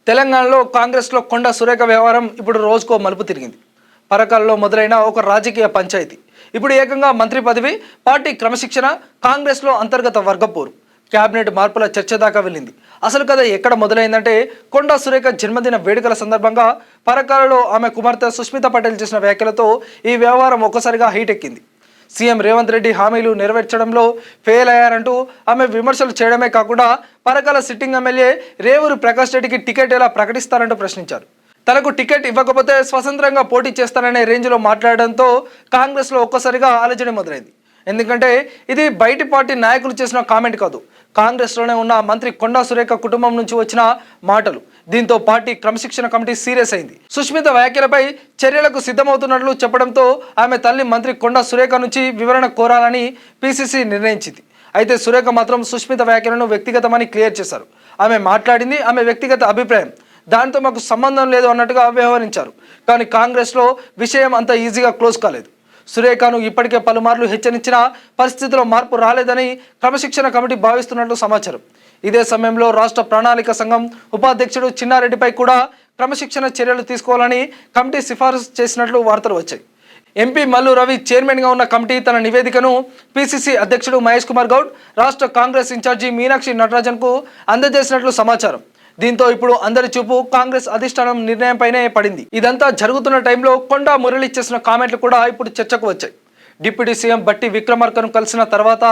తెలంగాణలో కాంగ్రెస్లో కొండా సురేఖ వ్యవహారం ఇప్పుడు రోజుకో మలుపు తిరిగింది. పరకాలలో మొదలైన ఒక రాజకీయ పంచాయతీ ఇప్పుడు ఏకంగా మంత్రి పదవి, పార్టీ క్రమశిక్షణ, కాంగ్రెస్లో అంతర్గత వర్గపోరు, క్యాబినెట్ మార్పుల చర్చ దాకా వెళ్ళింది. అసలు కథ ఎక్కడ మొదలైందంటే కొండా సురేఖ జన్మదిన వేడుకల సందర్భంగా పరకాలలో ఆమె కుమార్తె సుష్మిత పటేల్ చేసిన వ్యాఖ్యలతో ఈ వ్యవహారం ఒక్కసారిగా హీట్ ఎక్కింది. సీఎం రేవంత్ రెడ్డి హామీలు నెరవేర్చడంలో ఫెయిల్ అయ్యారంటూ ఆమె విమర్శలు చేయడమే కాకుండా పరకాల సిట్టింగ్ ఎమ్మెల్యే రేవూరు ప్రకాష్ రెడ్డికి టికెట్ ఎలా ప్రకటిస్తారంటూ ప్రశ్నించారు. తనకు టికెట్ ఇవ్వకపోతే స్వతంత్రంగా పోటీ చేస్తాననే రేంజ్లో మాట్లాడడంతో కాంగ్రెస్లో ఒక్కసారిగా ఆలోచన మొదలైంది. ఎందుకంటే ఇది బయటి పార్టీ నాయకులు చేసిన కామెంట్ కాదు, కాంగ్రెస్లోనే ఉన్న మంత్రి కొండా సురేఖ కుటుంబం నుంచి వచ్చిన మాటలు. దీంతో పార్టీ క్రమశిక్షణ కమిటీ సీరియస్ అయింది. సుష్మిత వ్యాఖ్యలపై చర్యలకు సిద్ధమవుతున్నట్లు చెప్పడంతో ఆమె తల్లి మంత్రి కొండా సురేఖ నుంచి వివరణ కోరాలని పీసీసీ నిర్ణయించింది. అయితే సురేఖ మాత్రం సుష్మిత వ్యాఖ్యలను వ్యక్తిగతమని క్లియర్ చేశారు. ఆమె మాట్లాడింది ఆమె వ్యక్తిగత అభిప్రాయం, దాంతో మాకు సంబంధం లేదు అన్నట్టుగా వ్యవహరించారు. కానీ కాంగ్రెస్లో విషయం అంత ఈజీగా క్లోజ్ కాలేదు. సురేఖను ఇప్పటికే పలుమార్లు హెచ్చరించిన పరిస్థితిలో మార్పు రాలేదని క్రమశిక్షణ కమిటీ భావిస్తున్నట్లు సమాచారం. ఇదే సమయంలో రాష్ట్ర ప్రణాళిక సంఘం ఉపాధ్యక్షుడు చిన్నారెడ్డిపై కూడా క్రమశిక్షణ చర్యలు తీసుకోవాలని కమిటీ సిఫారసు చేసినట్లు వార్తలు వచ్చాయి. ఎంపీ మల్లు రవి చైర్మన్గా ఉన్న కమిటీ తన నివేదికను పీసీసీ అధ్యక్షుడు మహేష్ కుమార్ గౌడ్, రాష్ట్ర కాంగ్రెస్ ఇన్ఛార్జి మీనాక్షి నటరాజన్కు అందజేసినట్లు సమాచారం. దీంతో ఇప్పుడు అందరి చూపు కాంగ్రెస్ అధిష్టానం నిర్ణయంపైనే పడింది. ఇదంతా జరుగుతున్న టైంలో కొండా మురళి చేసిన కామెంట్లు కూడా ఇప్పుడు చర్చకు వచ్చాయి. డిప్యూటీ సీఎం బట్టి విక్రమార్కను కలిసిన తర్వాత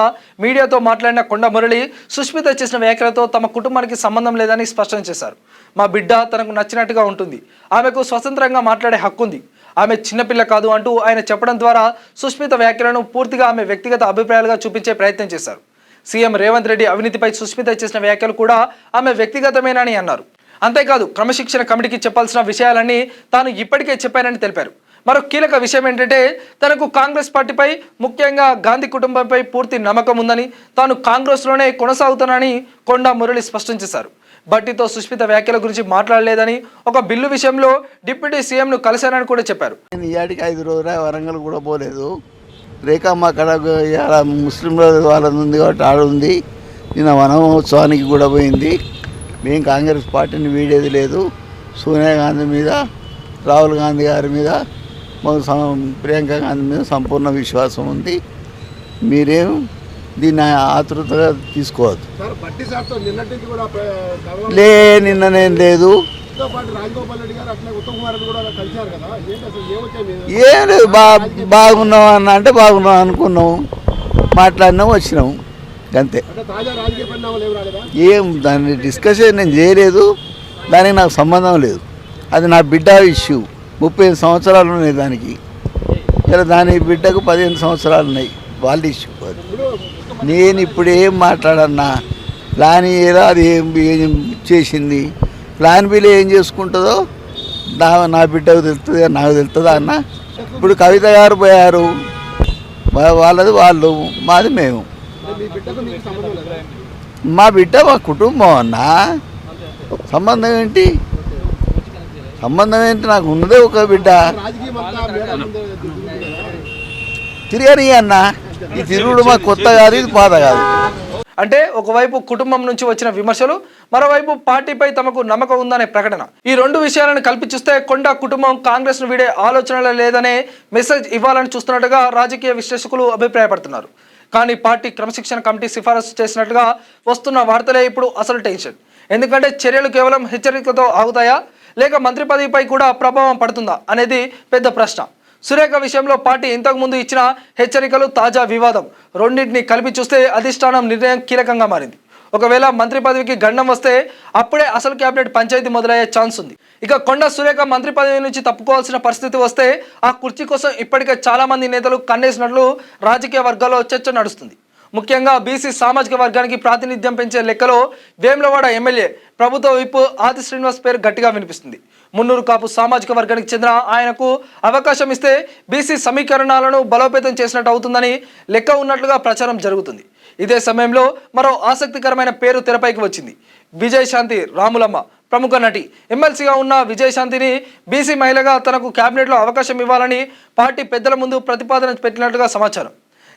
మీడియాతో మాట్లాడిన కొండా మురళి సుష్మిత చేసిన వ్యాఖ్యలతో తమ కుటుంబానికి సంబంధం లేదని స్పష్టం చేశారు. మా బిడ్డ తనకు నచ్చినట్టుగా ఉంటుంది, ఆమెకు స్వతంత్రంగా మాట్లాడే హక్కు ఉంది, ఆమె చిన్నపిల్ల కాదు అంటూ ఆయన చెప్పడం ద్వారా సుష్మిత వ్యాఖ్యలను పూర్తిగా ఆమె వ్యక్తిగత అభిప్రాయాలుగా చూపించే ప్రయత్నం చేశారు. సీఎం రేవంత్ రెడ్డి అవినీతిపై సుష్మిత చేసిన వ్యాఖ్యలు కూడా ఆమె వ్యక్తిగతమేనని అన్నారు. అంతేకాదు క్రమశిక్షణ కమిటీకి చెప్పాల్సిన విషయాలన్నీ తాను ఇప్పటికే చెప్పానని తెలిపారు. మరో కీలక విషయం ఏంటంటే తనకు కాంగ్రెస్ పార్టీపై, ముఖ్యంగా గాంధీ కుటుంబంపై పూర్తి నమ్మకం ఉందని, తాను కాంగ్రెస్లోనే కొనసాగుతానని కొండా మురళి స్పష్టం చేశారు. బట్టితో సుష్మిత వ్యాఖ్యల గురించి మాట్లాడలేదని, ఒక బిల్లు విషయంలో డిప్యూటీ సీఎంను కలిశానని కూడా చెప్పారు. నేను ఇయాడికి 5 రోజులు వరంగల్ కూడా పోలేదు. రేఖమ్మ అక్కడ ముస్లింల వాళ్ళది ఉంది కాబట్టి ఆడ ఉంది. నిన్న వనమహోత్సవానికి కూడా పోయింది. మేము కాంగ్రెస్ పార్టీని వీడేది లేదు. సోనియా గాంధీ మీద, రాహుల్ గాంధీ గారి మీద, ప్రియాంక గాంధీ మీద సంపూర్ణ విశ్వాసం ఉంది. మీరేం దీన్ని ఆతృతగా తీసుకోవద్దు. నిన్ననేం లేదు, ఏం లేదు. బాగున్నాం అన్న అంటే బాగున్నాం అనుకున్నాము, మాట్లాడినాము, వచ్చినాము, అంతే. ఏం దాన్ని డిస్కషన్ నేను చేయలేదు, దానికి నాకు సంబంధం లేదు. అది నా బిడ్డ ఇష్యూ. 35 సంవత్సరాలు ఉన్నాయి దానికి. ఇలా దాని బిడ్డకు 15 సంవత్సరాలు ఉన్నాయి, వాళ్ళ ఇష్యూ. నేను ఇప్పుడు ఏం మాట్లాడన్నా, ప్లాన్ ఏదో అది ఏం చేసింది, ప్లాన్ బిలో ఏం చేసుకుంటుందో నా బిడ్డకు తెలుస్తుంది, నాకు తెలుస్తుందా అన్న. ఇప్పుడు కవిత గారు పోయారు, వాళ్ళది వాళ్ళు, మాది మేము. మా బిడ్డ మా కుటుంబం అన్న. సంబంధం ఏంటి? సంబంధం ఏంటి? నాకు ఉన్నదే ఒక బిడ్డ. తిరగని అన్న, ఈ తిరుగుడు మాకు కొత్త కాదు, ఇది పాత కాదు. అంటే ఒకవైపు కుటుంబం నుంచి వచ్చిన విమర్శలు, మరోవైపు పార్టీపై తమకు నమ్మకం ఉందనే ప్రకటన. ఈ రెండు విషయాలను కలిపి చూస్తే కొండా కుటుంబం కాంగ్రెస్ ను వీడే ఆలోచనలు లేదనే మెసేజ్ ఇవ్వాలని చూస్తున్నట్టుగా రాజకీయ విశ్లేషకులు అభిప్రాయపడుతున్నారు. కానీ పార్టీ క్రమశిక్షణ కమిటీ సిఫారసు చేసినట్టుగా వస్తున్న వార్తలే ఇప్పుడు అసలు టెన్షన్. ఎందుకంటే చర్యలు కేవలం హెచ్చరికతో ఆగుతాయా, లేక మంత్రి పదవిపై కూడా ప్రభావం పడుతుందా అనేది పెద్ద ప్రశ్న. సురేఖ విషయంలో పార్టీ ఇంతకుముందు ఇచ్చిన హెచ్చరికలు, తాజా వివాదం, రెండింటిని కలిపి చూస్తే అధిష్టానం నిర్ణయం కీలకంగా మారింది. ఒకవేళ మంత్రి పదవికి గండం వస్తే అప్పుడే అసలు క్యాబినెట్ పంచాయతీ మొదలయ్యే ఛాన్స్ ఉంది. ఇక కొండా సురేఖ మంత్రి పదవి నుంచి తప్పుకోవాల్సిన పరిస్థితి వస్తే ఆ కుర్చీ కోసం ఇప్పటికే చాలా మంది నేతలు కన్నేసినట్లు రాజకీయ వర్గాల్లో చర్చ నడుస్తుంది. ముఖ్యంగా బీసీ సామాజిక వర్గానికి ప్రాతినిధ్యం పెంచే లెక్కలో వేములవాడ ఎమ్మెల్యే ప్రభుత్వ విప్ ఆది శ్రీనివాస్ పేరు గట్టిగా వినిపిస్తుంది. మున్నూరు కాపు సామాజిక వర్గానికి చెందిన ఆయనకు అవకాశం ఇస్తే బీసీ సమీకరణాలను బలోపేతం చేసినట్టు అవుతుందని లెక్క ఉన్నట్లుగా ప్రచారం జరుగుతుంది. ఇదే సమయంలో మరో ఆసక్తికరమైన పేరు తెరపైకి వచ్చింది. విజయశాంతి రాములమ్మ, ప్రముఖ నటి. ఎమ్మెల్సీగా ఉన్న విజయశాంతిని బీసీ మహిళగా తనకు క్యాబినెట్లో అవకాశం ఇవ్వాలని పార్టీ పెద్దల ముందు ప్రతిపాదన పెట్టినట్లుగా సమాచారం.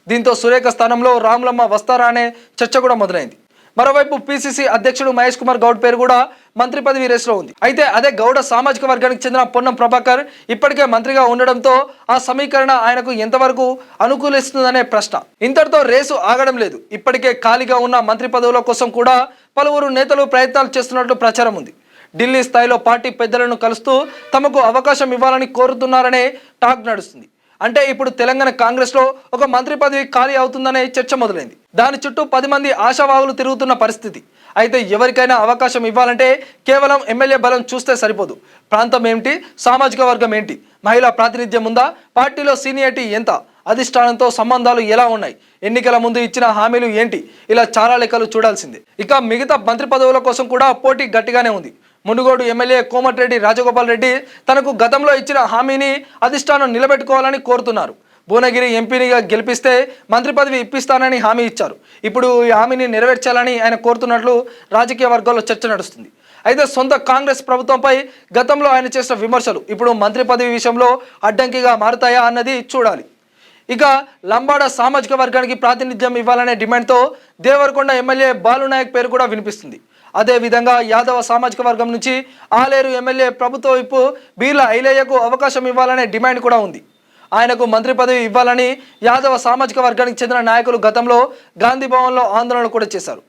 దీంతో సురేఖ స్థానంలో రాములమ్మ వస్తారా అనే చర్చ కూడా మొదలైంది. మరోవైపు పిసిసి అధ్యక్షుడు మహేష్ కుమార్ గౌడ్ పేరు కూడా మంత్రి పదవి రేసులో ఉంది. అయితే అదే గౌడ సామాజిక వర్గానికి చెందిన పొన్నం ప్రభాకర్ ఇప్పటికే మంత్రిగా ఉండడంతో ఆ సమీకరణ ఆయనకు ఎంతవరకు అనుకూలిస్తుందనే ప్రశ్న. ఇంతటితో రేసు ఆగడం లేదు. ఇప్పటికే ఖాళీగా ఉన్న మంత్రి పదవుల కోసం కూడా పలువురు నేతలు ప్రయత్నాలు చేస్తున్నట్లు ప్రచారం ఉంది. ఢిల్లీ స్థాయిలో పార్టీ పెద్దలను కలుస్తూ తమకు అవకాశం ఇవ్వాలని కోరుతున్నారనే టాక్ నడుస్తుంది. అంటే ఇప్పుడు తెలంగాణ కాంగ్రెస్ లో ఒక మంత్రి పదవి ఖాళీ అవుతుందనే చర్చ మొదలైంది. దాని చుట్టూ 10 మంది ఆశావాహులు తిరుగుతున్న పరిస్థితి. అయితే ఎవరికైనా అవకాశం ఇవ్వాలంటే కేవలం ఎమ్మెల్యే బలం చూస్తే సరిపోదు. ప్రాంతం ఏమిటి, సామాజిక వర్గం ఏంటి, మహిళా ప్రాతినిధ్యం ఉందా, పార్టీలో సీనియారిటీ ఎంత, అధిష్టానంతో సంబంధాలు ఎలా ఉన్నాయి, ఎన్నికల ముందు ఇచ్చిన హామీలు ఏంటి, ఇలా చాలా లెక్కలు చూడాల్సిందే. ఇక మిగతా మంత్రి పదవుల కోసం కూడా పోటీ గట్టిగానే ఉంది. మునుగోడు ఎమ్మెల్యే కోమటిరెడ్డి రాజగోపాల్ రెడ్డి తనకు గతంలో ఇచ్చిన హామీని అధిష్టానం నిలబెట్టుకోవాలని కోరుతున్నారు. భువనగిరి ఎంపీనిగా గెలిపిస్తే మంత్రి పదవి ఇప్పిస్తానని హామీ ఇచ్చారు. ఇప్పుడు ఈ హామీని నెరవేర్చాలని ఆయన కోరుతున్నట్లు రాజకీయ వర్గాల్లో చర్చ నడుస్తుంది. అయితే సొంత కాంగ్రెస్ ప్రభుత్వంపై గతంలో ఆయన చేసిన విమర్శలు ఇప్పుడు మంత్రి పదవి విషయంలో అడ్డంకిగా మారుతాయా అన్నది చూడాలి. ఇక లంబాడ సామాజిక వర్గానికి ప్రాతినిధ్యం ఇవ్వాలనే డిమాండ్తో దేవరకొండ ఎమ్మెల్యే బాలునాయక్ పేరు కూడా వినిపిస్తుంది. అదేవిధంగా యాదవ సామాజిక వర్గం నుంచి ఆలేరు ఎమ్మెల్యే ప్రభుత్వ విప్పు బీర్ల ఐలయ్యకు అవకాశం ఇవ్వాలనే డిమాండ్ కూడా ఉంది. ఆయనకు మంత్రి పదవి ఇవ్వాలని యాదవ సామాజిక వర్గానికి చెందిన నాయకులు గతంలో గాంధీ భవన్లో ఆందోళన కూడా చేశారు.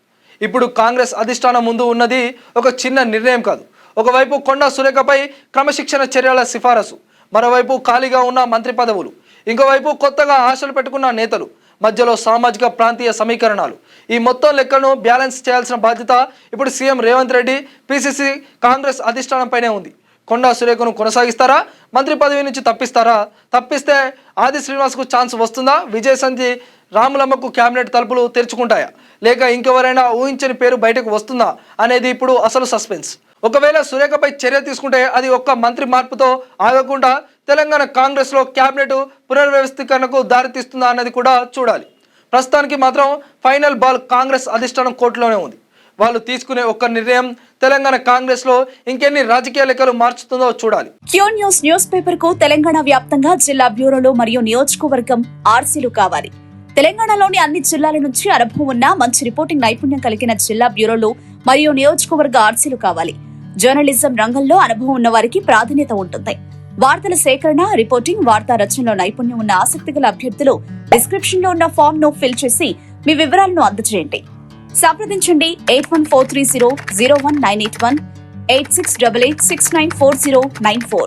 ఇప్పుడు కాంగ్రెస్ అధిష్టానం ముందు ఉన్నది ఒక చిన్న నిర్ణయం కాదు. ఒకవైపు కొండా సురేఖపై క్రమశిక్షణ చర్యల సిఫారసు, మరోవైపు ఖాళీగా ఉన్న మంత్రి పదవులు, ఇంకోవైపు కొత్తగా ఆశలు పెట్టుకున్న నేతలు, మధ్యలో సామాజిక ప్రాంతీయ సమీకరణాలు. ఈ మొత్తం లెక్కను బ్యాలెన్స్ చేయాల్సిన బాధ్యత ఇప్పుడు సీఎం రేవంత్ రెడ్డి, పిసిసి, కాంగ్రెస్ అధిష్టానంపైనే ఉంది. కొండా సురేఖను కొనసాగిస్తారా, మంత్రి పదవి నుంచి తప్పిస్తారా? తప్పిస్తే ఆది శ్రీనివాస్కు ఛాన్స్ వస్తుందా? విజయశాంతి రాములమ్మకు కేబినెట్ తలుపులు తెరుచుకుంటాయా, లేక ఇంకెవరైనా ఊహించని పేరు బయటకు వస్తుందా అనేది ఇప్పుడు అసలు సస్పెన్స్. ఒకవేళ సురేఖపై చర్య తీసుకుంటే అది ఒక్క మంత్రి మార్పుతో ఆగకుండా తెలంగాణ కాంగ్రెస్లో క్యాబినెట్ పునర్వ్యవస్థీకరణకు దారితీస్తుందా అన్నది కూడా చూడాలి. ప్రస్తుతానికి మాత్రం ఫైనల్ బాల్ కాంగ్రెస్ అధిష్టానం కోర్టులోనే ఉంది. వాళ్ళు తీసుకునే ఒక్క నిర్ణయం తెలంగాణ కాంగ్రెస్ లో ఇంకెన్ని రాజకీయ లెక్కలు మార్చుతుందో చూడాలి. క్యూ న్యూస్ న్యూస్ పేపర్ కు తెలంగాణ వ్యాప్తంగా జిల్లా బ్యూరోలు మరియు నియోజకవర్గం ఆర్సీలు కావాలి. తెలంగాణలోని అన్ని జిల్లాల నుంచి అనుభవం ఉన్న మంచి రిపోర్టింగ్ నైపుణ్యం కలిగిన జిల్లా బ్యూరోలు మరియు నియోజకవర్గ ఆర్సీలు కావాలి. జర్నలిజం రంగంలో అనుభవం ఉన్న వారికి ప్రాధాన్యత ఉంటుంది. వార్తల సేకరణ, రిపోర్టింగ్, వార్తా రచనలో నైపుణ్యం ఉన్న ఆసక్తి గల అభ్యర్థులు డిస్క్రిప్షన్ లో ఉన్న ఫామ్ ను ఫిల్ చేసి మీ వివరాలను అందజేయండి. సంప్రదించండి 8143001981 8688694094.